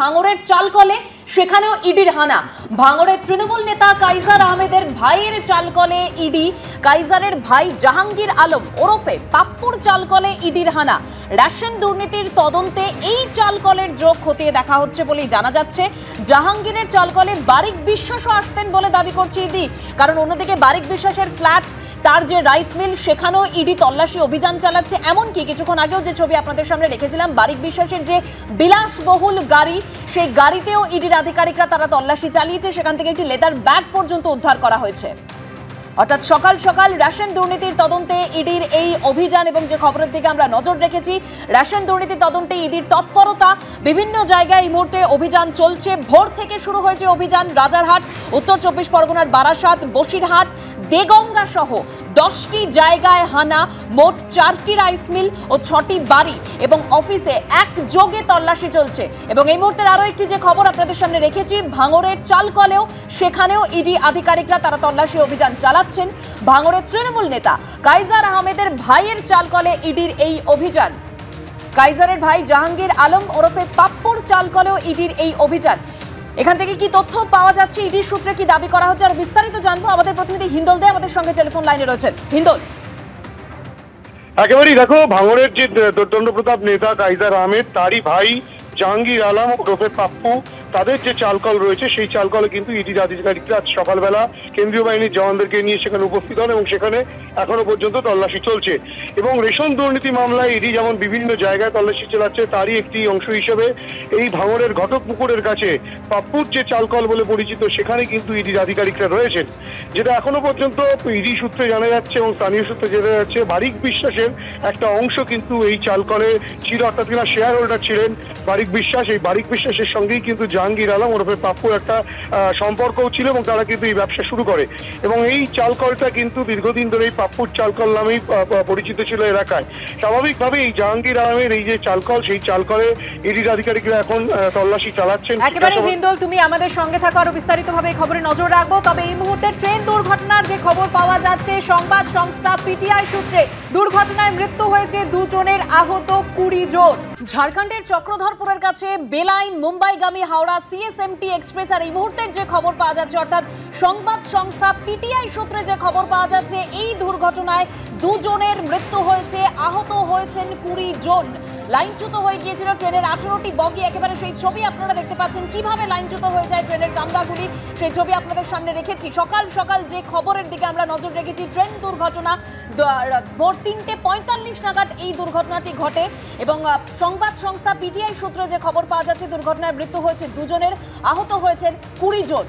ভাঙড়ের চালকলে, সেখানেও ইডির হানা। ভাঙড়ের তৃণমূল নেতা কাইজার আহমেদের ভাইয়ের চালকলে ইডি, কাইজারের ভাই জাহাঙ্গীর আলম ওরফে পাপ্পুর চালকলে ইডির হানা। রেশন দুর্নীতির তদন্তে এই চালকলের যোগ খতিয়ে দেখা হচ্ছে বলেই জানা যাচ্ছে। জাহাঙ্গীরের চালকলে বারিক বিশ্বাসও আসতেন বলে দাবি করছে ইডি, কারণ অন্যদিকে বারিক বিশ্বাসের ফ্ল্যাট, তার যে রাইস মিল, সেখানেও ইডি তল্লাশি অভিযান চালাচ্ছে। এমনকি কিছুক্ষণ আগেও যে ছবি আপনাদের সামনে রেখেছিলাম, বারিক বিশ্বাসের যে বিলাসবহুল গাড়ি, সেই গাড়িতেও ইডির আধিকারিকরা তারা তল্লাশি চালিয়েছে। সেখান থেকে একটি লেদার ব্যাগ পর্যন্ত উদ্ধার করা হয়েছে। অর্থাৎ সকাল সকাল রেশন দুর্নীতির তদন্তে ইডির এই অভিযান, এবং যে খবরের দিকে আমরা নজর রেখেছি, রেশন দুর্নীতির তদন্তে ইডির তৎপরতা। বিভিন্ন জায়গায় এই মুহূর্তে অভিযান চলছে। ভোর থেকে শুরু হয়েছে অভিযান। রাজারহাট, উত্তর 24 পরগনার বারাসাত, বসিরহাট, দেগঙ্গা সহ 10টি জায়গায় হানা। মোট 4টি রাইস মিল ও 6টি বাড়ি এবং অফিসে একযোগে তল্লাশি চলছে। এবং এই মুহূর্তের আরো একটি যে খবর আপনাদের সামনে রেখেছি, ভাঙড়ের চালকলেও, সেখানেও ইডি আধিকারিকরা তারা তল্লাশি অভিযান চালাচ্ছেন। ভাঙড়ের তৃণমূল নেতা কাইজার আহমেদের ভাইয়ের চালকলে ইডির এই অভিযান। কাইজারের ভাই জাহাঙ্গীর আলম ওরফে পাপ্পুর চালকলেও ইডির এই অভিযান। এখান থেকে কি তথ্য পাওয়া যাচ্ছে, ইডির সূত্রে কি দাবি করা হচ্ছে, আর বিস্তারিত জানবো। আমাদের প্রতিনিধি হিন্দল দে আমাদের সঙ্গে টেলিফোন লাইনে রয়েছেন। হিন্দল, একেবারেই দেখো, ভাঙড়ের যে দণ্ডপ্রতাপ নেতা কাইজার আহমেদ, তারই ভাই জাহাঙ্গীর আলম ওরফে পাপ্পু, তাদের যে চালকল রয়েছে, সেই চালকলে কিন্তু ইডির আধিকারিকরা আজ সকালবেলা কেন্দ্রীয় বাহিনীর জওয়ানদেরকে নিয়ে সেখানে উপস্থিত হন এবং সেখানে এখনো পর্যন্ত তল্লাশি চলছে। এবং রেশন দুর্নীতি মামলায় ইডি যেমন বিভিন্ন জায়গায় তল্লাশি চালাচ্ছে, তারই একটি অংশ হিসেবে এই ভাঙড়ের ঘটকপুকুরের কাছে পাপ্পুর যে চালকল বলে পরিচিত, সেখানে কিন্তু ইডির আধিকারিকরা রয়েছেন। যেটা এখনো পর্যন্ত ইডি সূত্রে জানা যাচ্ছে এবং স্থানীয় সূত্রে জানা যাচ্ছে, বারিক বিশ্বাসের একটা অংশ কিন্তু এই চালকলে ছিল, অর্থাৎ কিনা শেয়ার হোল্ডার ছিলেন বারিক বিশ্বাস। এই বারিক বিশ্বাসের সঙ্গেই কিন্তু জাহাঙ্গীর আলম ওরফে পাপ্পুর একটা সম্পর্কও ছিল এবং তারা কিন্তু এই ব্যবসা শুরু করে। এবং এই চালকলটা কিন্তু দীর্ঘদিন ধরে এই পাপ্পুর চালকল নামেই পরিচিত ছিল এলাকায়। স্বাভাবিকভাবে এই জাহাঙ্গীর আলমের এই যে চালকল, সেই চালকলে ইডির আধিকারিকরা এখন তল্লাশি চালাচ্ছেন। একেবারে হিন্দল, তুমি আমাদের সঙ্গে থাকো, আরো বিস্তারিতভাবে এই খবরে নজর রাখবো। তবে এই মুহূর্তে ট্রেন দুর্ঘটনার যে খবর পাওয়া যাচ্ছে, সংবাদ সংস্থা পিটিআই সূত্রে, দুর্ঘটনায় মৃত্যু হয়েছে 2 জনের, আহত 20 জন। ঝাড়খণ্ডের চক্রধরপুরের কাছে বেলাইন মুম্বাইগামী হাওড়া সিএসএমটি এক্সপ্রেস। আর এই মুহূর্তের যে খবর পাওয়া যাচ্ছে, অর্থাৎ সংবাদ সংস্থা পিটিআই সূত্রে যে খবর পাওয়া যাচ্ছে, এই দুর্ঘটনায় 2 জনের মৃত্যু হয়েছে, আহত হয়েছেন 20 জন। লাইনচ্যুত হয়ে গিয়েছিল ট্রেনের 18টি বগি। একেবারে সেই ছবি আপনারা দেখতে পাচ্ছেন, কিভাবে লাইনচ্যুত হয়ে যায় ট্রেনের কামরাগুলি, সেই ছবি আপনাদের সামনে রেখেছি। সকাল সকাল যে খবরের দিকে আমরা নজর রেখেছি, ট্রেন দুর্ঘটনা, ভোর 3:45 নাগাদ এই দুর্ঘটনাটি ঘটে। এবং সংবাদ সংস্থা পিটিআই সূত্রে যে খবর পাওয়া যাচ্ছে, দুর্ঘটনায় মৃত্যু হয়েছে 2 জনের, আহত হয়েছেন 20 জন।